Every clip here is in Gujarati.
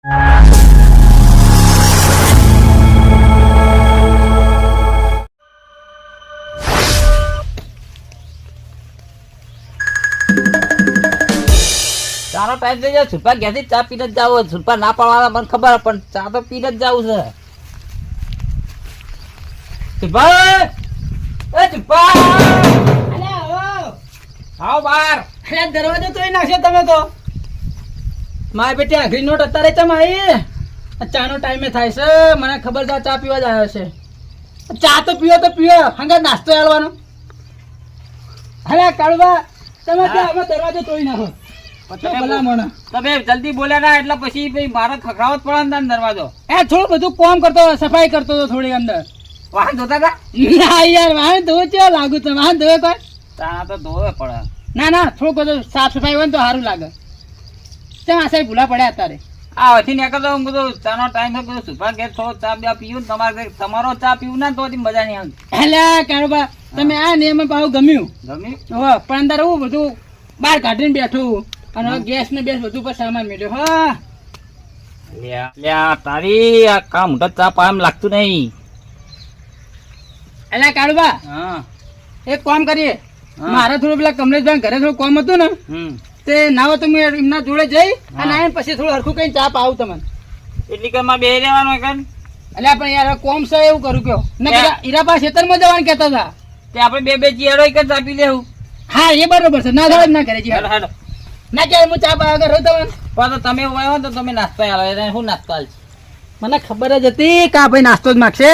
ચાનો ટાઈમ થઈ જાય. સુરપા ઘેરથી ચા પીને જ જાવ. સુરપા ના પાડવાના મને ખબર, પણ ચા તો પીને જ જવું છે. સુરપા, એ સુરપા, આવો બહાર. દરવાજો તોડી નાખશો તમે તો. મારી બેટી આખરી નોટ અત્યારે ચમ આવી? ચાનો ટાઈમે થાય છે, મને ખબર છે ચા પીવા જ આવ્યો છે. ચા તો પીવો હંગા નાસ્તો આલવાનો. અરે કાળુબા, તમે ત્યાં દરવાજો તોડી નાખો. તમે જલ્દી બોલ્યા ના એટલે પછી મારે ખખડાવો જ પડે ને દરવાજો. થોડું બધું કામ કરતો, સફાઈ કરતો હતો થોડી અંદર. વાહન ધોતા હતા? ના યાર, વાહન ધોવે કેવો લાગુ તમે? વાહન ધોવે કોઈ? તાણા તો ધોવે પડે. ના થોડુંક બધું સાફ સફાઈ હોય ને તો સારું લાગે. ત્યાં આસાઈ ભૂલા પડ્યા અત્યારે. આ વથી નીકળતો હું કીધું ચાનો ટાઈમ થયો, કીધું સુભા ઘેર થોડો ચા બા પીવું, તમારો ચા પીવું ના તો મજા નહીં આવતી. એટલે કાળુબા, તમે આ નિયમ પાછું ગમ્યું. ગમ્યું? પણ અંદર હું બધું બહાર કાઢીને બેઠું અને ગેસ ને બેસ બધું પર સામાન મેળ્યો. હા લ્યા તારી આ કામ મોટા ચા પા એમ લાગતું નહીં. એટલે કાળુબા, હા એક કામ કરીએ. મારે થોડું પેલા કમલેશભાઈ ઘરે થોડું કામ હતું ને, તે ના હોય તો હું એમના જોડે જઈ અને આવીને પછી થોડું હરખું કઈ ચા પાવું તમને. એટલી કઈ માં બે રહેવાનું કર. એટલે પણ યાર કોમ છે એવું કરું કયો ને હીરા પાસે ખેતરમાં જવાનું કેતા હતા. તે આપણે બે ચીડો એક જ ચા પી લેવું. હા એ બરોબર છે. ના થાય ના કરે ના કે હું ચા પાવા કરું તમને. પણ તમે આવ્યો તો તમે નાસ્તો આલો. શું નાસ્તો આલ? મને ખબર જ હતી કે આ ભાઈ નાસ્તો જ માગશે.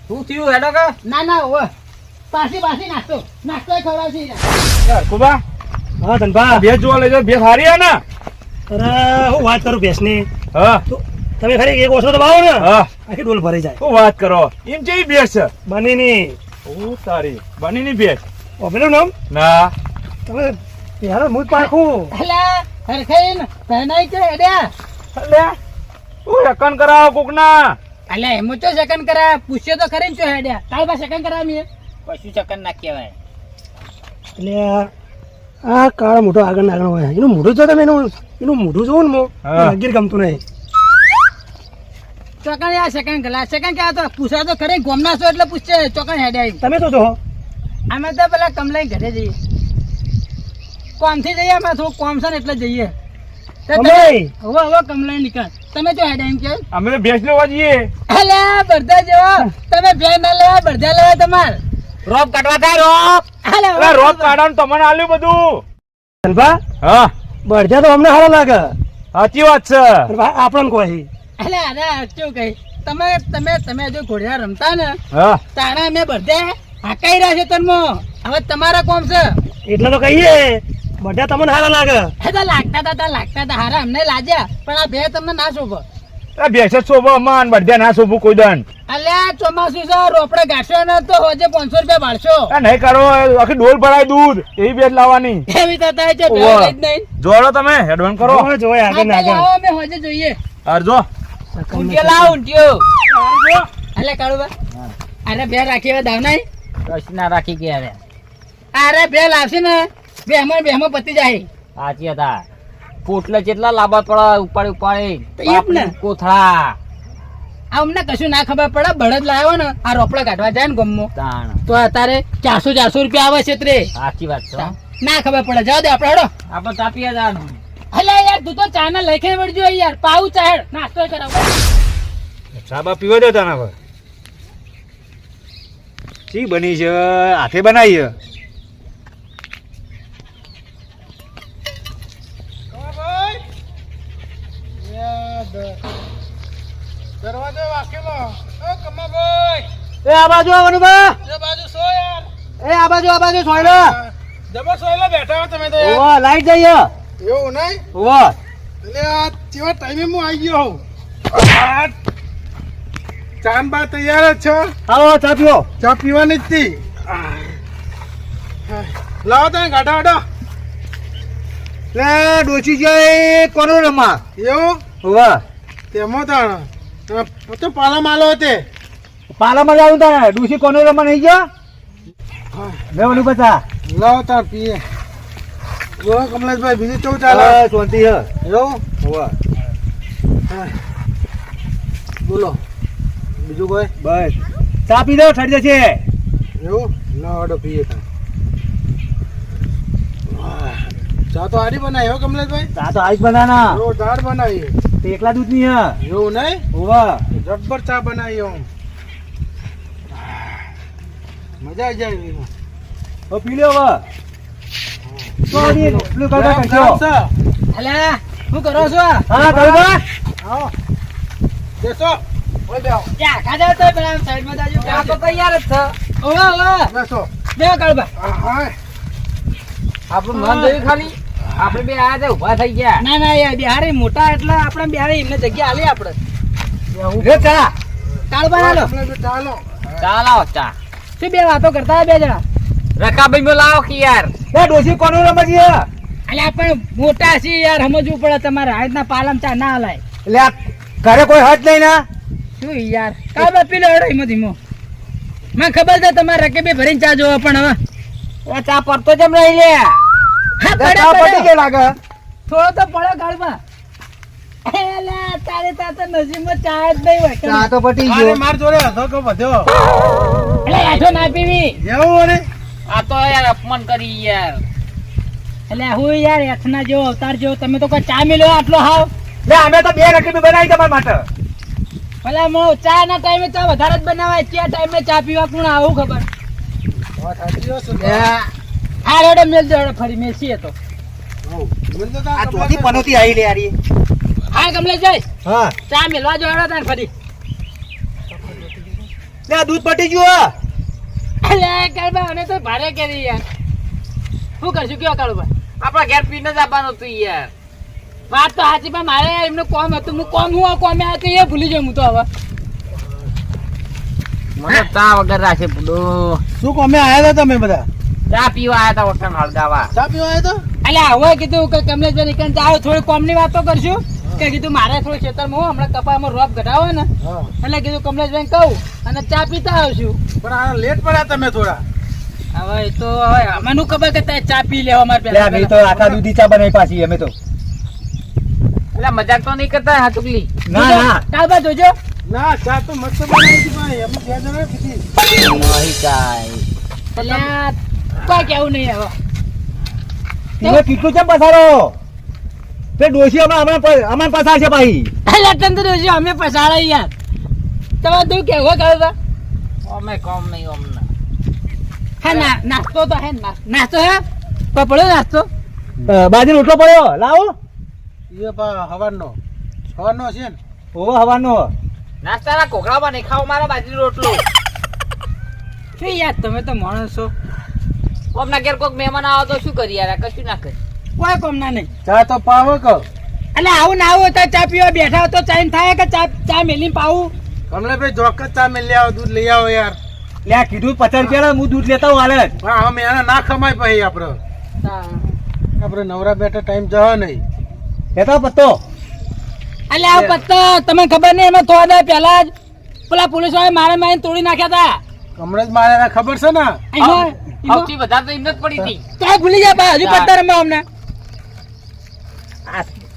શું થયું હેડો કે? ના પાછી નાસ્તો ખવડાવશે. કુબા, હા ધનભા, ભેંસ જોવા લેજો. ભેંસ હારી હે ને? અરે હું વાત કરું ભેંસની. હા, તમે ખાલી એક ઓછો દબાવો ને, હા, આખી ડોલ ભરી જાય. શું વાત કરો? એમ છે ભેંસ છે બનીની. હું તારી બનીની ભેંસ? ઓપેલું નામ ના, તમે યાર મુજ પાખું. એટલે હરખાઈને પહેનાઈ છે એડ્યા. લે હું રકન કરાવો કોક ના. એટલે એમ તો સેકન્ડ કરા પૂછ્યો તો ખરી ને છો હેડ્યા. કાલ બા સેકન્ડ કરા મે કશું ચક્કર ના કહેવાય. એટલે આ કાળો મોટો આગળ હોય એનું મોઢું જો તમે એનું મોઢું જોવું ને ગીર ગમતું નહીં. ચોકણ યાર સેકન્ડ કલા સેકન્ડ ક્યાં તો પૂછા તો ખરી ગોમના છો એટલે પૂછશે ચોકણ હેડ્યા. તમે તો જો અમે તો પેલા કમલાઈ ઘરે જઈએ. કોમથી જઈએ અમે થોડું કોમ છે ને એટલે જઈએ. હવે કમલાઈ નીકળ. તમે જો હેડ્યા એમ કે અમે તો ભેંસ લેવા જઈએ. અલે બળદા જેવો તમે ભેંસ ના લેવા બળદા લેવા તમારે. રોપ કાઢવા થાય રોપ. અરે રોપ કાઢવાનું તમને આલ્યું બધું. ધનભા, હા, બળજા તો અમને સારો લાગે. સાચી વાત છે. આપણને કોઈ એટલે અરે શું કઈ તમે જો ઘોડિયા રમતા ને હા, તારા અમે બધે હાકાઈ રહ્યા છે તન્મો. હવે તમારા કોમ છે એટલે તો કહીએ બધા તમને સારા લાગે. લાગતા હતા હારા અમને લાજ્યા પણ આ બે તમને ના શોભો. ભેંસ જ શોભો માન બધા ના શોભું કોઈ દન. અલ્યા ચોમાસું છે રોપડે ગાંઠશો ને તો હોજે 500 રૂપિયા ભાડશો. નહીં કરો, આખી ડોલ ભરાય દૂધ એવી ભેંસ લાવવાની. એવી થતા છે જોડો તમે એડવાન્સ કરો. જોય આગળ ને આગળ. અમે હોજે જોઈએ. અરજો ઊંટિયો લાવ ઊંટિયો. અલે કાળુબા, અરે બે રાખી હવે દાવ નહીં. કશું ના રાખી કે અરે અરે બે લાવશે ને બેમાં પતી જાય. સાચી હતા. પોટલે જેટલા લાંબા પડે ઉપાડી ને કોથળા. અમને કશું ના ખબર પડે. બળદ લાવ્યો ને આ રોપડા કાઢવા જાય ને ગમો તાણ તો અત્યારે 400 રૂપિયા આવે છે ત્રે. સાચી વાત છે. ના ખબર પડે. જાવ દે આપડે હેડો. આપણે ચાપીએ જવાનું. અલે યાર તું તો ચા ને લખે વળજો યાર. પાઉ ચા હેડ નાસ્તો કરાવો. ચાબા પીવા દો તાના પર. શી બની છે? હાથે બનાવી છે. દરવાજો વાકેલો. ઓ કમાભાઈ, એ આ બાજુ આવવાનું બા. એ બાજુ સો યાર. એ આ બાજુ સોયલો. જબર સોયલો બેઠા હો તમે તો યાર. ઓવા લાઈટ જઈએ. એવું નહીં? ઓવા એટલે આ કેવા ટાઈમે હું આવી ગયો હોઉં. ચાન બા તૈયાર જ છે. આવો ચા પીવો. ચા પીવાની જ હતી. લાવો તમે ગાઢા હાડો. લે ડોસી જાય કોનો રમા. એવું ઓવા તેમાં તાણ તો પાલા માલો તે પાલામાં જાવ તારે ડોસી કોનો રમા નહીં ગયો. મેં પચા લાવો તાર પીએ. જો કમલેશભાઈ બીજું કેવું ચાલે? શાંતિ હે. એવું ઓવા હા બોલો બીજું કોઈ બસ ચા પી દો ઠરી જશે એવું ના ઓડો પીએ ચા તો આરી બનાવી હો કમલેશભાઈ ચા તો આજ બનાના જોરદાર બનાવી તે એકલા દૂધ ની હે એવું નહીં હોવા જબ્બર ચા બનાવી હો મજા આવી જાય ઓ પી લ્યો હવે તો ની પેલું કાકા કરજો અલ્યા શું કરો છો હા કાકા આવો બેસો ઓય બેહો જા ખાધા તો પેલા સાઈડ માં જાજો આ તો તૈયાર જ છે ઓવા ઓવા બેસો બે કાળબા હા આપણું મન જોયું ખાલી આપણે બે આયા તા ઉભા થઈ ગયા ના ના યાર બિહારી મોટા એટલે આપણે બિહારી એમને જગ્યા આલી આપણે રે ચા કાળબા હાલો ચાલો ચાલ આવો ચા શું બે વાતો કરતા બે જણા રકાભાઈ મેં લાવો કે યાર એ ડોસી કોનો રમજી અલે આપણે મોટા છીએ યાર સમજવું પડે તમારે આજના પાલમ ચા ના હલાય એટલે આ ઘરે કોઈ હટ નહીં ના શું યાર કાળબા પી લો એડો એમાં ધીમો મને ખબર છે તમારે રકેબે ભરીને ચા જોવો પણ હવે ચા પડતો જેમ રહી લે હા, ચા પટી ગયો લાગે થોડો તો પડે કાળબા એલા તારે તાતે નસીબમાં ચા જ નહીં હોય ચા તો પટી અરે ગયો માર જોડે હતો કે વધ્યો એટલે આઠો ના પીવી એવું ને આ તો યાર અપમાન કરી યાર એટલે હું યાર યથના જેવો અવતાર જેવો તમે તો કોઈ ચા મેલ્યો આટલો હાવ લે અમે તો બે રકમી બનાવી તમારા માટે ભલા મો ચા ના ટાઈમે ચા વધારે જ બનાવાય ક્યાં ટાઈમે ચા પીવા કોણ આવું ખબર આ રેડે મેલ દે ફરી મેસીએ તો આ ચોથી પનોતી આવી લે યારી હા કમલેશ જઈ હા ચા મેલવા જો હેડો તાન ફરી લે આ દૂધ પટી ગયું અલે કાળબા અને તો ભારે કરી યાર શું કરશું કયો કાળબા આપણા ઘેર પીને જ આપવાનું હતું યાર વાત તો સાચી પણ મારે એમનું કોમ હતું હું કોમે આવ્યો તો એ ભૂલી જાઉં હું તો હવે મને ચા વગર રાખે પૂડો શું કોમે આયા હતા તમે બધા ચા પીવા આયા તા ઓઠણ હળગાવા ચા પીવા આયા એટલે હવે કીધું કે કમલેશભાઈ નીકળ જાઓ થોડી કોમની વાતો કરશું કે કીધું મારે થોડું ખેતરમાં હું હમણાં કપામાં રોપ ઘટાવો ને હતા એટલે કીધું કમલેશભાઈ કહું અને ચા પીતા આવશું પણ આ લેટ પડ્યા તમે થોડા હવે એ તો હવે મને ખબર કે તારે ચા પી લેવા મારે લે અમે તો આખા દૂધી ચા બનાવી પાછી અમે તો એટલે મજાક તો નહીં કરતા હા ચુકલી ના ના કાળબા જોજો ના ચા તો મસ્ત બનાવી હતી ભાઈ અમે બે જણા પીધી નહીં કાંઈ એટલે કોઈ કેવું નહીં હવે તમે કેટલું કેમ પસારો તે ડોસી હમણાં પસાર છે ભાઈ એટલે તંત્ર જોજો અમે પસાડા યાર તમે તું કેવો કાળબા અમે કોમ નહીં અમને હા નાસ્તો તો હે નાસ્તો હે પપડો નાસ્તો બાજરી રોટલો પડ્યો લાવો એ હવાનો છે ને ઓવો હવાનો નાસ્તાના કોકડામાં નહીં ખાવ મારા બાજરી રોટલો શું યાર તમે તો માણસ છો અમના ઘેર કોઈક મહેમાન આવે તો શું કરી યાર કશું ના કરી કોઈ કોમ ના નહીં ચા તો પાવો કહો એટલે આવું ના આવું તો ચા પીવા બેઠા હો તો ચાઈન થાય કે ચા મેલી પાવું કમલેશભાઈ ચોક્કસ ચા મેં લઈ આવો દૂધ લઈ આવો યાર લે આ કીધું 50 રૂપિયા હું દૂધ લેતા હું હાલે હા અમે એને ના ખમાય પછી આપણે નવરા બેઠા ટાઈમ જવા નહીં લેતા પત્તો એટલે આવું પત્તો તમને ખબર નહીં એમાં થોડા દે પહેલા જ પેલા પોલીસ વાળા મારે મારીને તોડી નાખ્યા હતા કમલેશ મારે એને ખબર છે ને સૌથી વધારે તો એમને જ પડી હતી તો ભૂલી જા બા હજુ પત્તા રમવા અમને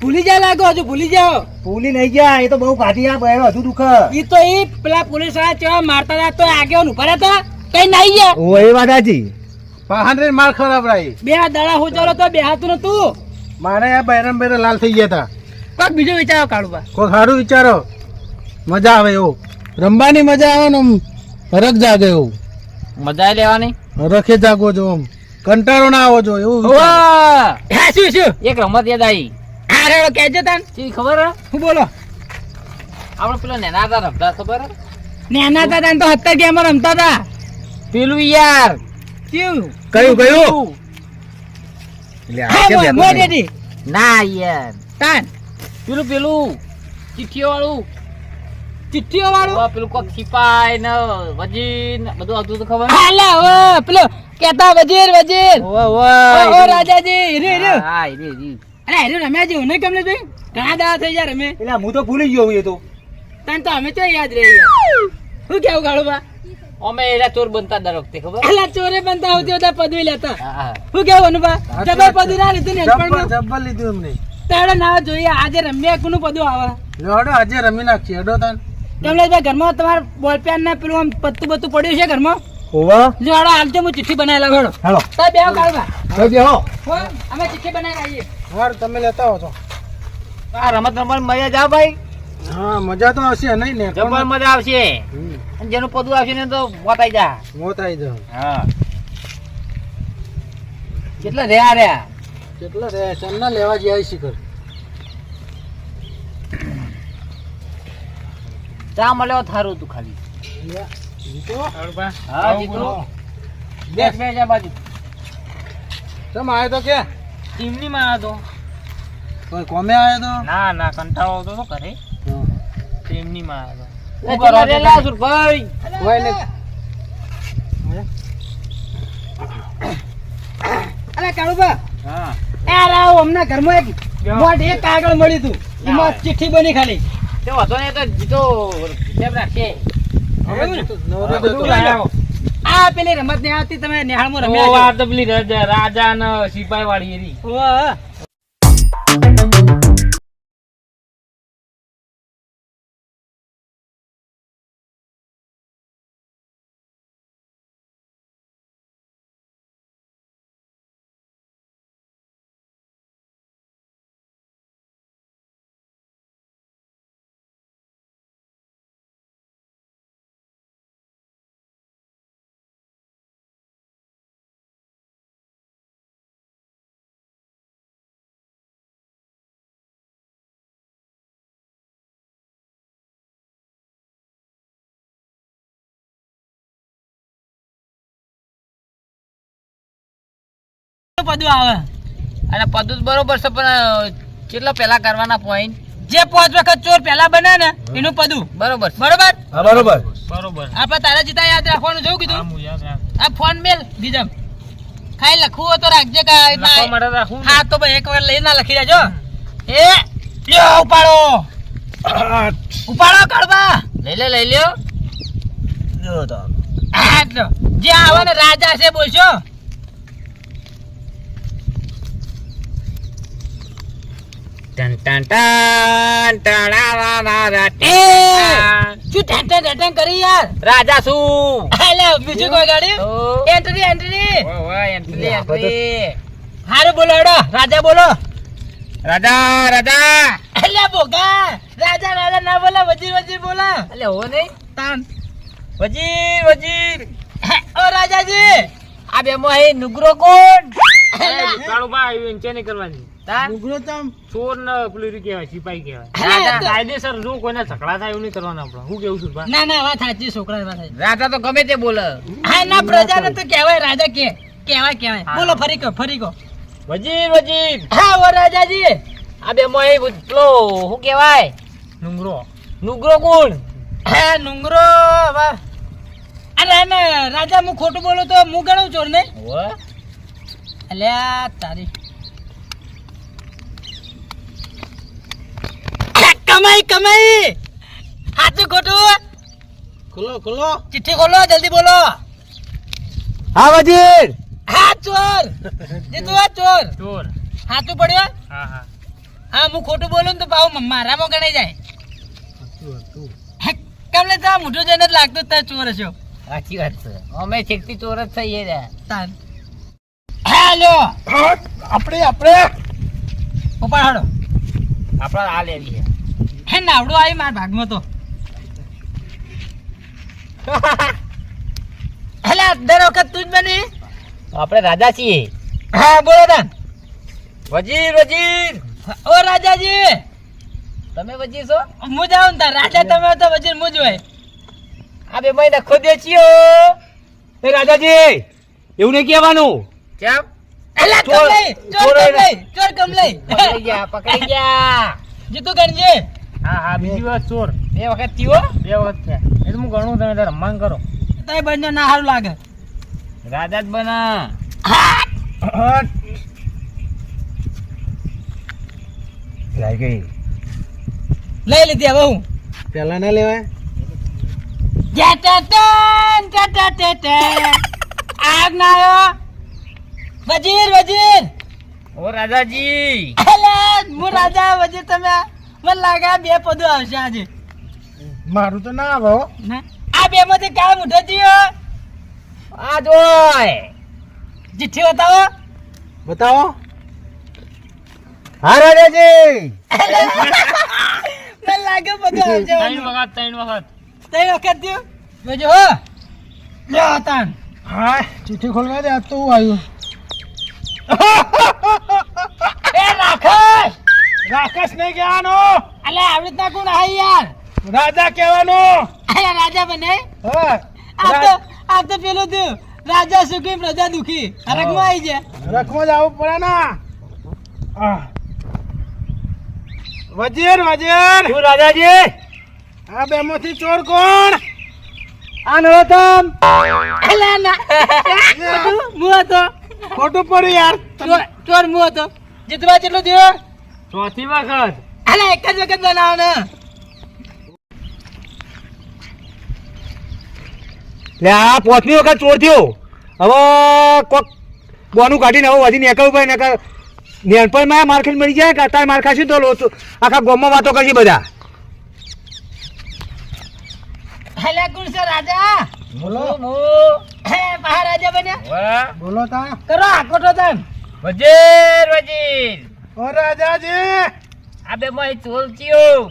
ભૂલી જા લાગો હજુ ભૂલી જાઓ ભૂલી નહીં ગયા એ તો બહુ કાઢી આ બહેરો હજુ દુખ ઈ તો ઈ પેલા પોલીસ વાળા કેવા મારતા હતા તો આગેવાન ઉભા હતા કઈ નાઈ ગયા ઓ એ વાત હાજી વાહન રે માર ખરાબ રહી બે દડા હું ચાલો તો બે હાથું નતું મારે આ બૈરમ બેરે લાલ થઈ ગયા હતા કોક બીજો વિચારો કાઢું કોઈ સારું વિચારો મજા આવે એવું રમવાની મજા આવે ને આમ હરખ જાગે એવું મજા લેવાની હરખે જાગો જો આમ કંટાળો ના આવો જો એવું વિચારો. હા શું શું એક રમત યાદ આવી અરે કેજો તાન શી ખબર હે? હું બોલો આપણે પેલો નેના હતા રમતા ખબર હે? નેના હતા તાન તો 70 ગેમો રમતા હતા પેલું યાર કેવું કયું લે આ કેમ લેતો નહીં? મોડેડી ના યાર તાન પેલું ચિઠ્ઠીઓ વાળું ચિઠ્ઠીઓ વાળું પેલું કોક સિપાઈ ને વજીર ને બધું હતું તો ખબર હાલા ઓ પેલો કેતા વજીર ઓ રાજાજી રે રે હા રે રે અરે હેરો રમ્યા જેવું નહીં કમલે ભાઈ ઘણા દાડા થઈ જાય રમે એટલે હું તો ભૂલી ગયો એ તો તને તો અમે તો યાદ રહી યાર શું કેવું ગાળો બા અમે એના ચોર બનતા દર વખતે ખબર અલા ચોરે બનતા હોતી હતા પદવી લેતા હા શું કેવું અનુભા જબર પદવી ના લીધું ને જબ્બર લીધું એમને તારે ના જોઈએ આજે રમ્યા કોનું પદું આવે લેવડો આજે રમી નાખીએ હેડો તાન કમલેશભાઈ ઘરમાં તમારે બોલપેન ને પેલું આમ પત્તું બત્તું પડ્યું છે ઘરમાં ઓવા જો હાલો હાલજો હું ચિઠ્ઠી બનાવી લાવ્યો હેલો તમે બેહો કાળવા તો બેહો હો અમે ચિઠ્ઠી બનાવી આવીએ હાર તમે લેતા આવો છો આ રમત રમત મજા જાવ ભાઈ, હા મજા તો આવશે નહીં ને જબર મજા આવશે. અને જેનું પદું આવશે ને તો મોત આઈ જા. મોત આવી જાવ હા કેટલા રહ્યા કેટલા રે ચન્ના લેવા જાય શિખર ચા મળ્યો થારું તું ખાલી. હા જીતુ બેસ બેસ આ બાજુ. તમે આવ્યો તો કે ટીમની માં આવ્યો કોઈ કોમે આવ્યો તો ના ના કંટાળો આવતો તો કરે ટીમની માં આવ્યો. ભાઈ કોઈ ને અરે કાળુબા હા યાર આવો હમણાં ઘરમાં એક મોટ એક કાગળ મળ્યું તું એમાં ચિઠ્ઠી બની ખાલી તે વાંધો નહીં, તો જીતો કેમ રાખશે. આ પેલી રમત ને આવતી તમે નિહાળમાં રમ્યા રાજા ને સિપાઈ વાળી એરી. છો ઓહ પદું આવે અને પદું બરોબર છે, પણ કેટલા પેલા કરવાના પોઈન્ટ જે 5 વખત ચોર પહેલા બને ને એનું પદું બરોબર બરોબર હા બરોબર બરોબર. આપણે તારા જીતા યાદ રાખવાનું જોઉં કીધું આ ફોન મેલ બીજમ ખાઈ લખવું હોય તો રાખજે હા તો ભાઈ એક વાર લઈ ના લખી દેજો એ લ્યો ઉપાડો ઉપાડો કાળબા લઈ લ્યો હા તો જે આવે ને રાજા છે બોલશો ટન ટન ટન ટણારારા એ શું ટેન્શન ટેન્શન કરી યાર રાજા શું હાલે બીજું કોઈ ગાડી તો એન્ટ્રી એન્ટ્રી ઓય એન્ટ્રી હારું બોલો એડો રાજા બોલો રાજા રાજા એટલે બોગા રાજા રાજા ના બોલા વજીર વજીર બોલા એટલે હો નહીં તાન વજીર વજીર ઓ રાજાજી આ બે માં હે નુગરો કોણ કાળુભાઈ વેંચે નહીં કરવાની. તાન ઉગરો તમ ચોર ને પેલું કહેવાય સિપાઈ કહેવાય. રાજા કાયદેસર જો કોઈને ઝઘડા થાય એવું નહીં કરવાનું આપણે. હું કેવું છું ભાઈ? ના ના વાત સાચી છોકરા વાત સાચી રાજા તો ગમે તે બોલે. હા ના પ્રજાને તો કહેવાય રાજા કે કહેવાય બોલો ફરી કહો વજીર વજીર હા ઓ રાજાજી આ બે માં હે પેલો શું કહેવાય ડુંગરો નુગરો કોણ હા નુંગરો વાહ અરે ને રાજા હું ખોટું બોલું તો હું ગણું ચોર ને ઓય અલ્યા તારી કમાઈ સાચું ખોટું ખુલો ચિઠ્ઠી ખોલો જલ્દી બોલો હા વજીર હા ચોર જીતું આ ચોર ચોર. સાચું પડ્યો હા હા હા હું ખોટું બોલું ને તો પાછું મારામાં ગણાઈ જાય કમલે તો આ મોઢું જોઈને જ લાગતું તાર ચોર હશો સાચી વાત છે, અમે છેકતી ચોર જ થઈએ રે. તાન હેલો આપણે ઉપર હાડો આપડા આ લેવી છે. હે નાવડું આવી મારા ભાગમાં તો હેલા દર વખત તું જ બની આપણે રાજા છીએ. હા બોલો તાન વજીર વજીર ઓ રાજાજી તમે વજીર છો? હું જાઉં ને તાર રાજા તમે તો વજીર હું જ હોય આ બે મહિના ખોદે છીએ. એ રાજાજી એવું નહીં કહેવાનું કેમ? એલા ચોર- ચોર કમલઈ પકડી ગયા. જીતું ગણજે હા હા બીજી વાત ચોર. બે વખત થયો. 2 વખત થયા. એ તો હું ગણું તમે તારે રમવાનું કરો. તઈ બંને ના સારું લાગે રાજા જ બના. લાઈ ગઈ લઈ લીધી હવે હું પેલા ના લેવાય આગ ના આવ્યો વજીર ઓ રાજાજી અલે હું રાજા વજીર તમે મને લાગે 2 પદો આવશે આજે મારું તો ના આવે હો. ના આ બે માંથી કાળ મોઢો થયો આ જોય ચિઠ્ઠી બતાવો બતાવો. હા રાજાજી. મને લાગે બધું આવશે ત્રણ વખત ત્રણ વખત થયું જોજો હો લ્યો તાન હા ચિઠ્ઠી ખોલવા દે. આજ તો હું આવ્યું. એ રાકેશ રાકેશ નહીં કહેવાનો, અલે આવી રીતના કોણ આય યાર રાજા કહેવાનો. અરે રાજા બને હા આ તો પેલું થયું રાજા સુખી પ્રજા દુખી હરકમાં આવી જાય રખમાં જ આવવું પડે ને. આહ. વજીર વજીર. શું રાજાજી આ બે માંથી ચોર કોણ? આ નરોત્તમ અલે ના હું હતો ખોટું પડ્યું યાર. ચોર હું હતો જીતવા કેટલું થયું ચોથી વખત અલે એક જ વખત બનાવો ને લે આ પોચમી વખત ચોર થયો. હવે કોક બોનું કાઢીને હવે વધી નીકળવું પડે નકર નેનપણમાં માર ખાઈને મરી જાય કે અત્યારે માર ખાશું તો આખા ગામમાં વાતો કરશે બધા. અલે કોણ છે રાજા બોલો હે બહાર રાજા બન્યા વાહ બોલો તા. કરો આકોટો તમ વજીર ઓ રાજાજી. આ બે માં ચોર થયો.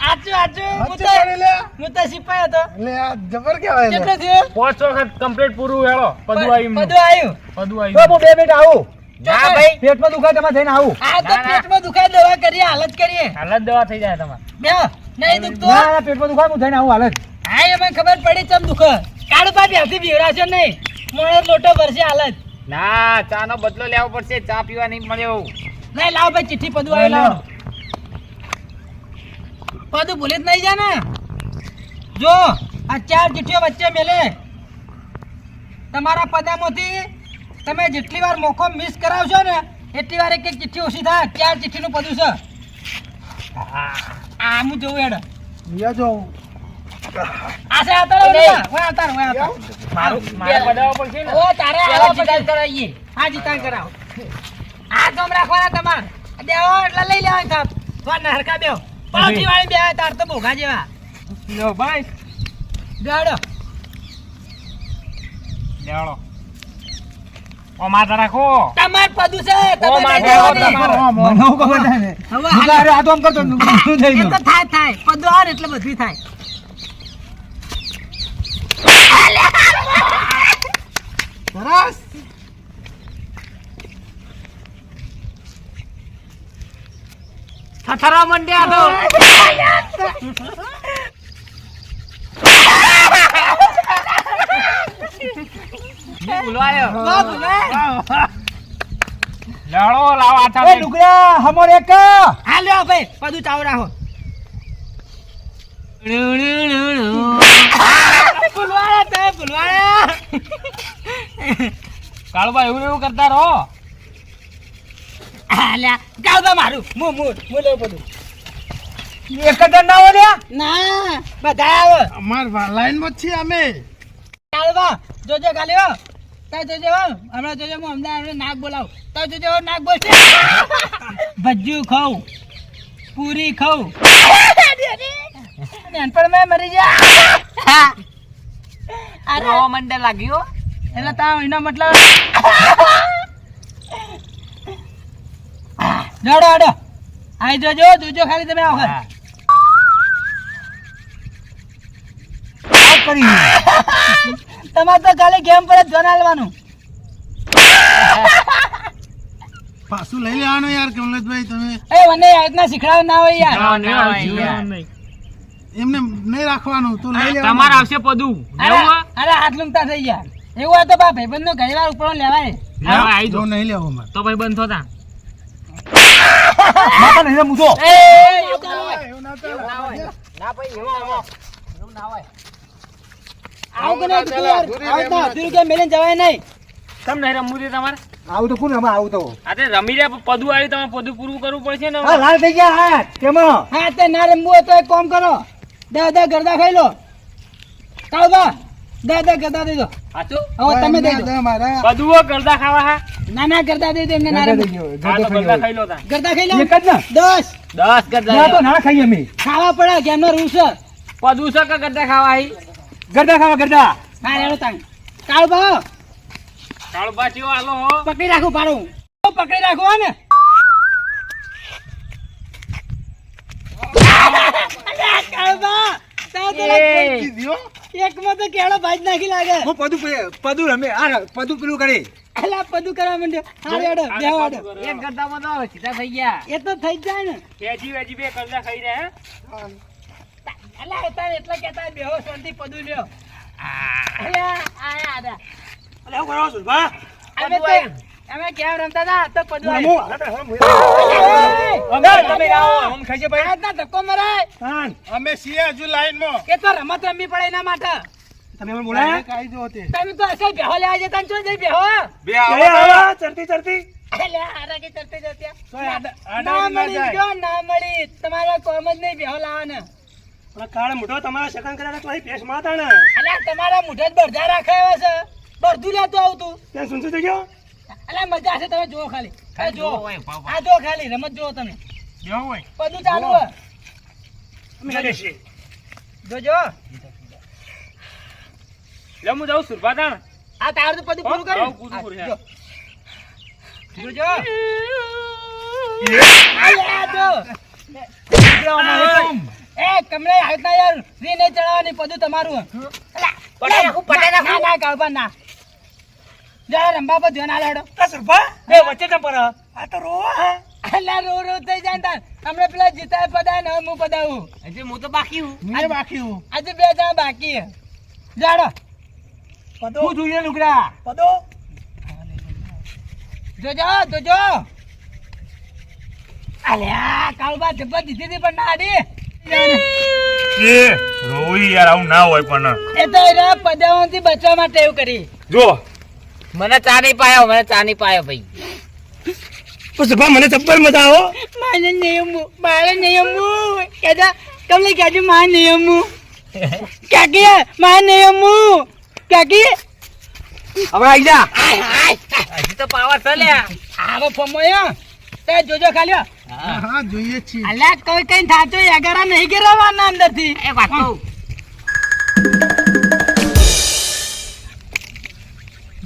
આચું હાચું પડી લે. હું તો સિપાઈ હતો લે આ જબર કહેવાય લે. કેટલો થયો 5 વખત કમ્પ્લીટ પૂરું હેળો પદુ આવ્યું બધું આવ્યું પદુ તો આવ્યું હું 2 મિનિટ આવું. ના ભાઈ પેટમાં દુખાય તેમાં થઈને આવું. આ તો ના, ના. પેટમાં દુખાય દવા કરીએ હાલત કરીએ હાલત દવા થઈ જાય તમારે બે નહીં દુખતો ના ના, પેટમાં દુખાય હું થઈને આવું હાલ જ. હા એમાં ખબર પડી ચમ દુખે કાળુ પાપી હાથી બીવડાશો નહીં મોણે લોટો ભરશે હાલત ના ચા નો બદલો લેવો પડશે ચા પીવા નહીં મળ્યો નહીં લાવ ભાઈ ચિઠ્ઠી પદું આવી લાવો પદું ભૂલી જ નહીં જા ને જો આ 4 ચિઠ્ઠીઓ વચ્ચે મેલે તમારા પદામાંથી તમે જેટલી વાર મોકો મિસ કરાવશો ને એટલી વાર એક એક ચિઠ્ઠી ઓછી થાય 4 ચિઠ્ઠીનું પદું છે આ હું જોઉં હેડ લિયા જો. આ છે આતારો ને ઓય આતારો મારે બદાવો પડશે ને ઓ તારે આવો જીતાન કરાવીએ હા જીતાન કરાવો આ ગમ રાખવાના તમાર દેવો એટલે લઈ લેવાનું સાહેબ તો નરકા બેવ પાછી વાળી બે તાર તો ભોગા જેવા લો ભાઈ ગાડો લેવડો ઓ માથા રાખો તમાર પદુ છે ઓ તમે માથે લઈ આવો જવાની. તમારે. મને હું ખબર થાય ને. હવે હું તો હારે આ તો આમ કરતો શું થઈ એ ગયું? તો થાય પદુ આવે એટલે બધું થાય સરસ. થથરા મંડ્યા તો બોલવાયો વાહ ભલે. લેવડો લાવ એ આથા લુગડા હમોર એક. હા લ્યો ભાઈ પદુ ચાવ રાખો ભૂલવાયા તમે ભૂલવાયા કાળુભાઈ એવું એવું કરતા રહો આલ્યા ગાવદા મારું હું લેવું બધું એક જ ના હોય લ્યા. ના બધા આવે અમાર લાઈનમાં જ છીએ અમે. ચાલવા જોજો ગાલ્યો તાર જોજો હો હમણાં જોજો હું અમદાવાદ નાક બોલાવું તાર જોજો હો નાક બોલશે ભજ્જુ ખાઉં પૂરી ખાઉં નાનપણ મેં મરી જા અરે મંડે લાગ્યો એટલે તાવ એનો મતલબ જોડો આડો આઈ જોજો ખાલી તમે આવો આ કરી. તમારે તો ખાલી ગેમ પર જ ધ્યાન આલવાનું પાછું લઈ લેવાનું યાર કમલેશભાઈ. તમે એ મને આજના શીખડાવ ના હોય યાર એમને નહીં રાખવાનું તો લઈ લેવાનું. તમારે આવશે પદુ અરે અરે હાથ લૂંગતા થઈ ગયા એવું હોય તો બા ભાઈબંધ નો ઘણી વાર ઉપર લેવાય આવી જો નહીં લેવો અમારે. તો ભાઈ બંધ થતા માતા નહીં રમું તો. એવું ના ચાલે. ના ભાઈ એવું આવું કે નહીં તું યાર આવું તો અધૂરું કે મેલીને જવાય નહીં તમને રમવું છે તમારે આવું તો કોણ રમા આવું તો. આ તે રમી રહ્યા પદુ આવ્યું તમારે પદુ પૂરું કરવું પડશે ને હા લાલ થઈ ગયા હા કેમાં. હા તે ના રમવું હોય તો એક કામ કરો દે ગરદા ખાઈ લો કાળબા દે ગરદા દઈ દો. હાચું? હવે તમે દઈ દો. મારા બધું ગરદા ખાવા હા ના ના ગરદા દઈ દો એમને ના રમે. આ તો ગરદા ખાઈ લો તા ગરદા ખાઈ લો. એક જ ને 10 10 ગરદા ના તો લ્યો. ના ખાઈએ અમે ખાવા પડે કે એમનો રૂસ છે. પદું છે કે ગરદા ખાવા આઈ? ગરદા ખાવા ગરદા હા રેડો તાણ. કાળુ ભાવ કાળુબા ચિયો આલો હો પકડી રાખું પાડું. પકડી રાખો હો ને. કાળુ ભાવ તાવ તો એકમાં તો કેળો ભાજ નાખી લાગે. હું પદુ રમે આ પદુ પેલું કરે અલા પદું કરવા માંડ્યો. હા રેડો બેહો આડો. એક ગરદામાં તો સીધા થઈ ગયા. એ તો થઈ જ જાય ને. વેજી વેજી બે ગરદા ખાઈ રહ્યા અલા હતા એટલા કેતા બેહો શાંતિ પદું લ્યો. અલા આયા આડા. અલે હું કરો છું બા અમે કેમ રમતા હતા તો પદું રમો તમે આવો આમ ખાઈએ ભાઈ આયા ધક્કો મરાય. હાન અમે છીએ હજુ લાઈનમાં એ તો રમત રમવી પડે એના માટે. તમે મને બોલાયા કાઈ જો તે તમે તો અસલ બેહો લેવા જતા ને ચો જઈ બેહો. બે એ આવો આવા ચરતી ચરતી અલ્યા હારા કે ચડતે જત્યા. તો આડા ના ના મળી જાય જો ના મળી તમારા કોમ જ નહીં બેહો લાવવાના. પણ કાળ મોટો તમારા શકન કર્યા તો અહીં પેશ માં હતા ને અલ્યા તમારા મુઠે જ બરધા રાખે એવા છે. બરધું લેતો આવતું. ત્યાં સુનસું થઈ ગયો અલ્યા મજા છે તમે જુઓ ખાલી. આ જુઓ હોય, ભાવ, ભાવ. આ જુઓ ખાલી રમત જુઓ તમે. બેહો હોય બધું ચાલુ હે. અમે હેડે છીએ જોજો લે હું જાઉં સુરપાતાણ આ તાર તો બધું પૂરું હા, કર્યું. પૂરું પૂરું, આ જોજો અલ્યા જો એ કમરે હાથના યાર રી નહીં ચડાવવાની બધું તમારું હે. પટાઈ નાખું, પટાઈ નાખું. ના ના કાળબા ના જરા રંબા પર ધ્યાન આલે હેડો. આ સુરભા બે વચ્ચે કેમ પર આ તો રોવા હે અલ્યા રો રો થઈ જાય ને તાર. હમણાં પેલા જીતા પદાય ને હું પદાવું. હજી હું તો બાકી હું. મેં બાકી હું આજે 2 જણા બાકી હે. જાડો પદો હું જોઈએ લુગડા પદો જોજો જોજો અલ્યા કાળબા જબ્બર દીધી હતી પણ ના આડી. એ રોઈ યાર આવું ના હોય પણ એ તો એના પદાઓથી બચવા માટે એવું કરી. જો મને ચા નહીં પાયો, મને ચા નહીં પાયો ભાઈ. તો સુરભા મને જબ્બર મજા આવો મારે નિયમ કેદા તમને કહેજો મારે નિયમ કાકી મારે નિયમ કાકી હવે આઈ જા હજી તો પાવર છે લ્યા. આવો ફમોયો તે જોજો ખાલી. હા જોઈએ છીએ અલ્યા કોઈ કઈ થાતો એગારા નહીં ગેરવાના અંદરથી. એ વાત કહું.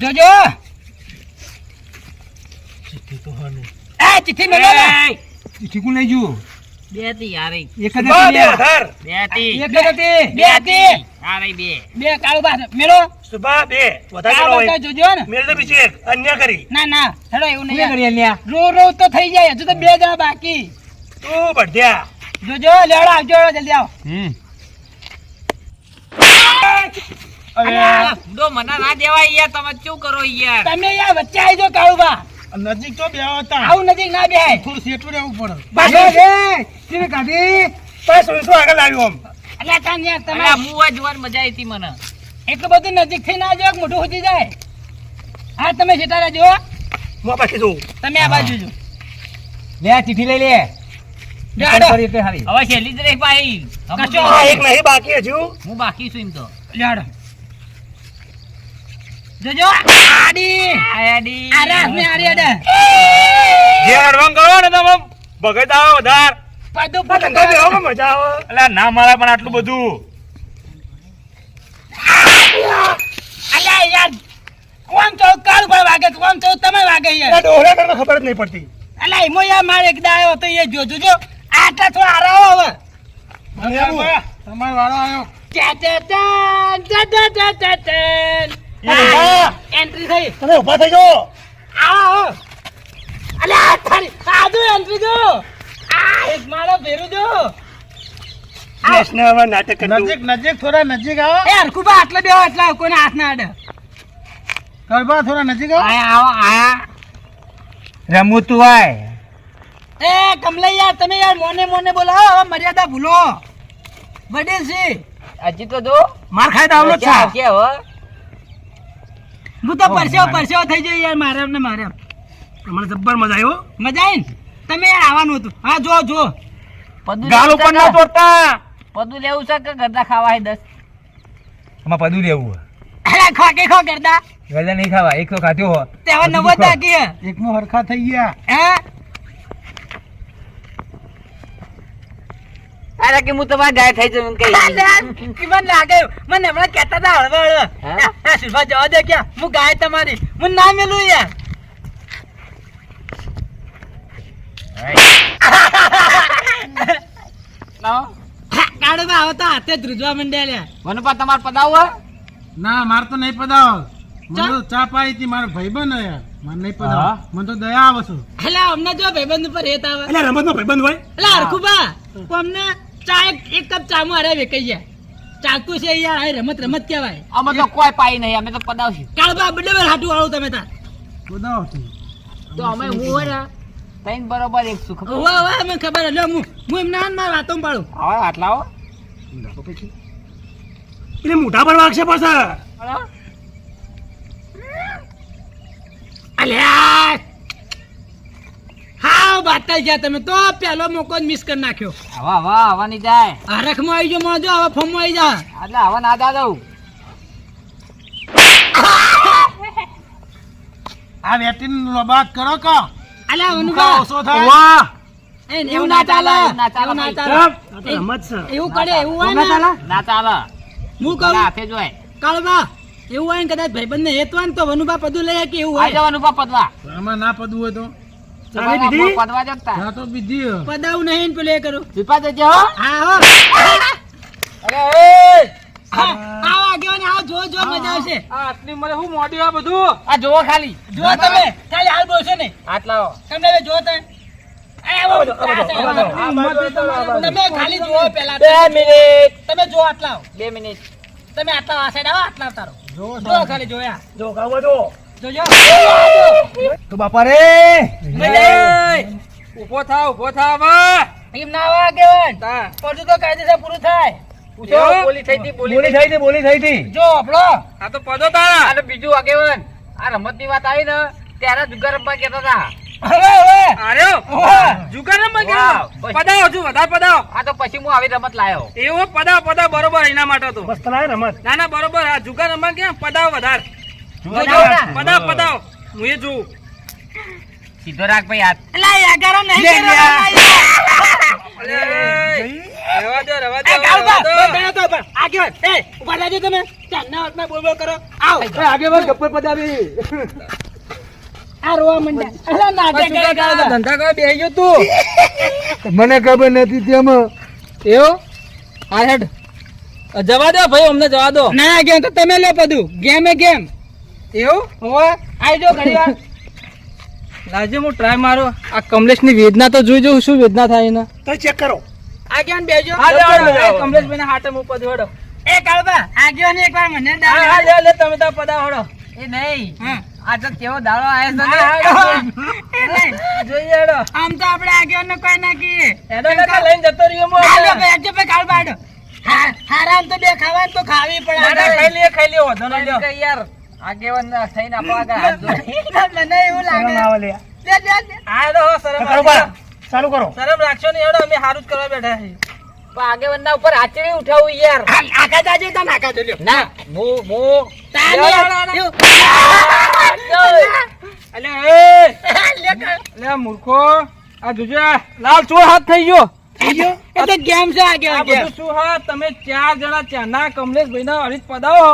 જોજો એ ચિઠ્ઠી મેલો ને. એ, ઠીકું લઈ જુ બે હતી યાર એ. એક જ બા હતી બે લે. વધાર બે હતી. એક જ હતી બે હતી યાર એ બે. બે કાળુ બાદ મેલો સુરભા બે વધાર કાળુ કરો હોય બાદ જોજો ને. મેલ તો બીજી એક અન્ય કરી ના ના હેડો એવું શું નહીં કરીએ લ્યા રો રો તો થઈ જાય હજુ તો 2 જણા બાકી. તું બઢિયા જોજો લેવડો આવજો જલ્દી આવો. અલ્યા, દો મને ના દેવાય યાર, તમે શું કરો યાર? તમે યાર વચ્ચે આવી જાઓ કાળુબા. નજીક તો બેહો હતા આવું નજીક ના બેહાય. થોડું સેટું રહેવું પડે પાછો તીને કાઢી પાછો શું આગળ આવ્યો આમ અલ્યા તાન યાર તમે અલ્યા, મુવા જોવાની મજા આવી હતી મને. એટલું બધું નજીક થી ના જાઓ કે મોઢું ઉઠી જાય. હા તમે જેટા રહેજો. હું બાકી જોઉં તમે આ બાજુ જો. લે આ ચીઠી લઈ લે જાડો. કરી એટલે હારી હવે છેલ્લી જ રહી પાઈ. કશો આ એક નહીં બાકી હજુ હું બાકી છું એમ તો. જાડો. જોજો આડી આયાડી. આ રાસ ને આડી આડે. જે અડવાંગ કરો ને તમે ભગત આવો વધાર પાદું આ ધંધા બેહવામાં મજા આવે અલ્યા ના મારા પણ આટલું બધું અલ્યા યાર કોણ તો કાળ પર વાગે કોણ તો તમે વાગે આ યાર. ડોહરા કરતા ખબર જ નહીં પડતી અલ્યા ઈમો યાર મારે એક દાયો તો એ જોજો જો આટલા થોડા આરાવો હવે. તમારો વાળો આવ્યો એન્ટ્રી થઈ. તમે ઉભા થઈ જાઓ આવો અલ્યા થારી સાદુ એન્ટ્રી જો. આ એક મારો ભેરું જો. દેશને હવે નાટક કરી નજીક નજીક થોડા નજીક આવો એ હરખુબા આટલે બેહો એટલે કોઈને હાથ ના અડે. ગરબા થોડા નજીક આવો આયા આવો આયા. રમવું તું આય એ કમલૈયા તમે યાર મોને મોને બોલાવો હવે મર્યાદા ભૂલો. વડીલ છે હજી તો જો માર ખાઈ તો આવલો જ ક્યાં છે આવશે હવે? હું તો પરસેવો થઈ જાય યાર મારે ને મારે. મને જબ્બર મજા આવ્યો મજા આવી ને તમે યાર આવવાનું હતું. હા જો જો પદું ગાલ લેવું ઉપર છે ના કે? તોડતા પદું લેવું છે કે ગરદા ખાવા 10? આમાં પદું લેવું અલા ખોકે ખો કરતા ગળે નહીં ખાવા એક તો ખાધ્યો હો તેવા નવો તાકી એકમાં હરખા થઈ ગયા. હે અરે કે હું તમારા ગાય થઈ જઉં કઈ કિમન લાગે મને હમણાં કહેતા હતા હળવા હળવા આ સુરભા જવા દે ક્યાં હું ગાય તમારી હું ના મેલું યાર કાઢો બા હવે તો હાથે ધ્રુજવા મંડ્યા લ્યા વનપા તમારે પદાવો ના માર તો નહીં પદાવ. મને તો ચા પાઈ હતી મારો ભાઈબંધ યાર. મને નહીં પદાવ. મને તો દયા આવે છે. એટલે અમને જો ભાઈબંધ ઉપર હેત આવે એટલે રમતનો ભાઈબંધ હોય એટલે હરખુબા અમને ચા એક કપ ચા માં અરે વેકાઈ જાય ચાલતું છે યાર આ રમત રમત કહેવાય અમે તો કોઈ પાઈ નહીં અમે તો પદાવશું કાળબા બડે હાટું વાળું તમે તાર પદાવ છે. તો અમે હું હોય તૈન બરોબર એક સુખ વાહ વાહ મને ખબર લે હું એમના માર વાતો પાડું હવે આટલા હો એટલે મોઢા પર વાગશે પાછા અલ્યા હા બાતા ગયા તમે તો પહેલો મોકો જ મિસ કરી નાખ્યો હવા હવા હવા ની જાય હરખમાં આવી ગયો મોજો હવે ફોર્મમાં આવી જા એટલે હવા ના દા દઉં આ વેટીન બાત કરો કો. અલ્યા મુકા ઓછો વનુભા થાય. વાહ એવું ના ચાલે એવું ના ચાલે, એવું ના એવું ચાલે આ તો રમત છે એવું કરે એવું હોય ને ના ચાલે હું બધા કહું હાથે જોય કાળબા એવું હોય ને કદાચ ભાઈબંધ ને હેતવાન તો વનુભા પદું લઈએ કે એવું આઈ હોય જવાનું પા પદવા આમાં ના પદવું હોય તો ચાલી દીધી પદવા જતા ચા તો બીજી હે. પદાવું નહીં ને પેલું એ કરું વિપા દેજો હો હા હો અરે એ હા, આવો આગેવાન આવો જો જો મજા આવશે આ આટલી મને હું મોડી આ બધું આ જોવો ખાલી જો તમે ખાલી હાલ બોલશો ને આટલા હો તમને હવે જો તમે તમે ખાલી જુઓ પેલા 2 મિનિટ તમે જો આટલા આવો. 2 મિનિટ તમે આટલા આ સાઈડ આવો આટલા અવતારો જો ખાલી જોયા જો ગાવો જો જોજો તો બાપા રે ઉભો થાવ હવે એમ ના આવા આગેવાન પડતું તો કાયદેસર પૂરું થાય પૂછો બોલી થઈ હતી બોલી થઈ હતી જો આપણો આ તો પદો તારા અને બીજું આગેવાન આ રમત ની વાત આવી ને ત્યારે જુગાર રમવા કહેતા હતા હવે હવે અરે જુગાર રમવા કેવો પદાવ હજુ વધારે પદાવ આ તો પછી હું આવી રમત લાયો એવો પદાવ બરોબર એના માટે તો બસ તલાય રમત ના ના બરોબર આ જુગાર રમવા કેમ પદાવ વધારે પદાવ હું એ જોઉં સીધો રાખ ભાઈ હાથ એલા યાગારો નહીં આગેવાન એ ઉભા રહેજો તમે ચાંદના હાથમાં બોલ બોલ કરો આવ આગેવાન ગપ્પર પદાવી આ રોવા મંડ્યા એલા નાટક કરે ધંધા કરવા બેહી ગયો તું મને ખબર નથી તેમાં એવું હા હેડ જવા દો ભાઈ અમને જવા દો ના આગેવાન તો તમે લો બધું ગેમ એ ગેમ એવું હોવે આઈ જો ઘડી વાર લાજે હું ટ્રાય મારો આ કમલેશ ની વેદના તો જોઈ જોઉં શું વેદના થાય એને તો ચેક કરો આગેવાન બેજો કમલેશ ભાઈ હાથે હું પદ હડો એ કાળબા આગેવાન એકવાર મને લે તમે તો પદા હડો એ નહીં આ તો કેવો દાડો આવ્યો છે જોઈએ હેડો આમ તો આપણે આગેવાન ને કોઈ ના કીએ હેડો કાકા લઈને જતો રહ્યો હું હાલો ભાઈ આજે ભાઈ કાળબા હાડો હારામ તો બે ખાવાનું તો ખાવી પડે ખાઈ લે વધો ન લ્યો યાર આગેવાન થઈને આપો આગળ હાથ જોડી મને એવું લાગે ના આવે લે લે લે આ લો શરમ કરો બા ચાલુ કરો શરમ રાખશો ને હેડો અમે હારું જ કરવા બેઠા છીએ પણ આગેવાન ના ઉપર આચરી ઉઠાવું યાર આકા જાજે તને આકા જોલ્યો ના મો અલે એ મૂર્ખો આ જોજો લાલ ચોર હાથ થઈ ગયો એ તો ગેમ છે આ આગેવાન બધું શું હા તમે 4 જણા ચાના કમલેશભાઈ ના હરીત પદાવો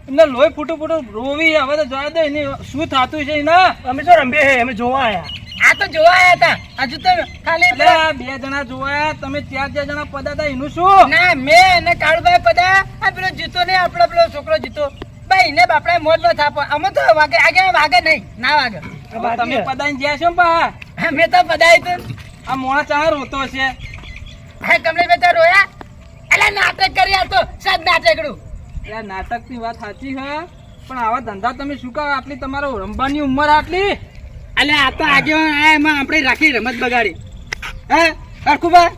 એમને લોહી ફૂટું રોવી હવે તો જોવા દે એની શું થાતું છે ને અમે તો રંબે હે અમે જોવા આયા આ તો જોવા આયા હતા હજુ તો ખાલી એટલે આ 2 જણા જોયા તમે 4 જણા પદાતા એનું શું ના મેં અને કાળુભાઈ પદા આ પેલો જીતો ને આપણો પેલો છોકરો જીતો ભાઈ ને બાપડા મોજ નો થાપો અમે તો વાગે આગે વાગે નહીં ના વાગે હવે તમે પદાઈને જ્યાં છો ને પા મેં તો પદાય તો આ મોણા ચાણા રોતો છે હા કમલે બેટા રોયા અલા નાટક કરી આ તો સાદ નાટકડું એટલે નાટક ની વાત સાચી છે પણ આવા ધંધા તમે શું કહો આટલી તમારો રમવાની ઉંમર આટલી અલે આ તો આગેવાન આયા એમાં આપણે રાખી રમત બગાડી હે અરખુબા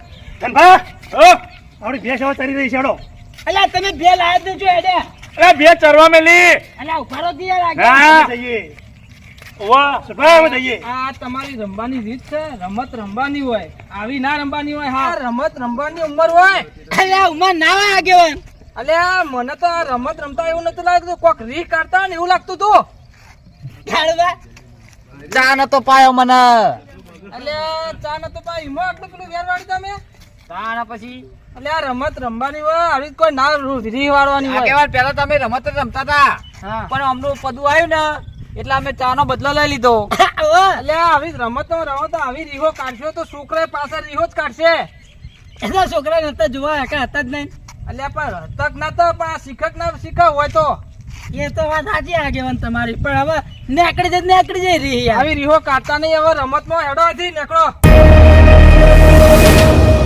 ધનભા આપણી ભેંસ હવે તરી રહી છે હેડો અલા તમે બે લાયા તો જો હેડે એ બે ચરવા મેલી અલા ઉભારો દી યાર હા. આગળ જઈએ વાહ સભા અમે જઈએ આ તમારી રમવાની રીત છે રમત રમવાની હોય આવી ના રમવાની હોય હા રમત રમવાની ઉંમર હોય અલા ઉમા ના હોય આગેવાન અલ્યા મને તો આ રમત રમતા એવું નતું લાગતું, કોક રીહ કાઢતા ને એવું લાગતું તું. ચા નતો પાયો મને. અલ્યા ચા નતો પાઈ હિમો આટલું પેલું વેરવાડી તમે. તાણા પછી અલ્યા રમત રમવાની હોય આવી કોઈ ના રીહ વાળવાની હોય. આગેવાન પહેલા તમે રમત જ રમતા હતા, હા. પણ અમનું પદું આવ્યું ને એટલે અમે ચા નો બદલો લઈ લીધો. અલ્યા આવી રમત રમો તો આવી રીહો કાઢશો તો છોકરા પાછળ રીહો જ કાઢશે. એના છોકરા નતા જોવા કે હતા જ નહીં. અલ્યા પણ તક ના તો પણ આ શીખક ના શીખવ હોય તો એ તો વાત સાચી આગેવાન તમારી, પણ હવે નેકડી જાય રહી યાર. આવી રીહો કાઢતા નહીં. હવે રમતમાં હેડો હતી નીકળો.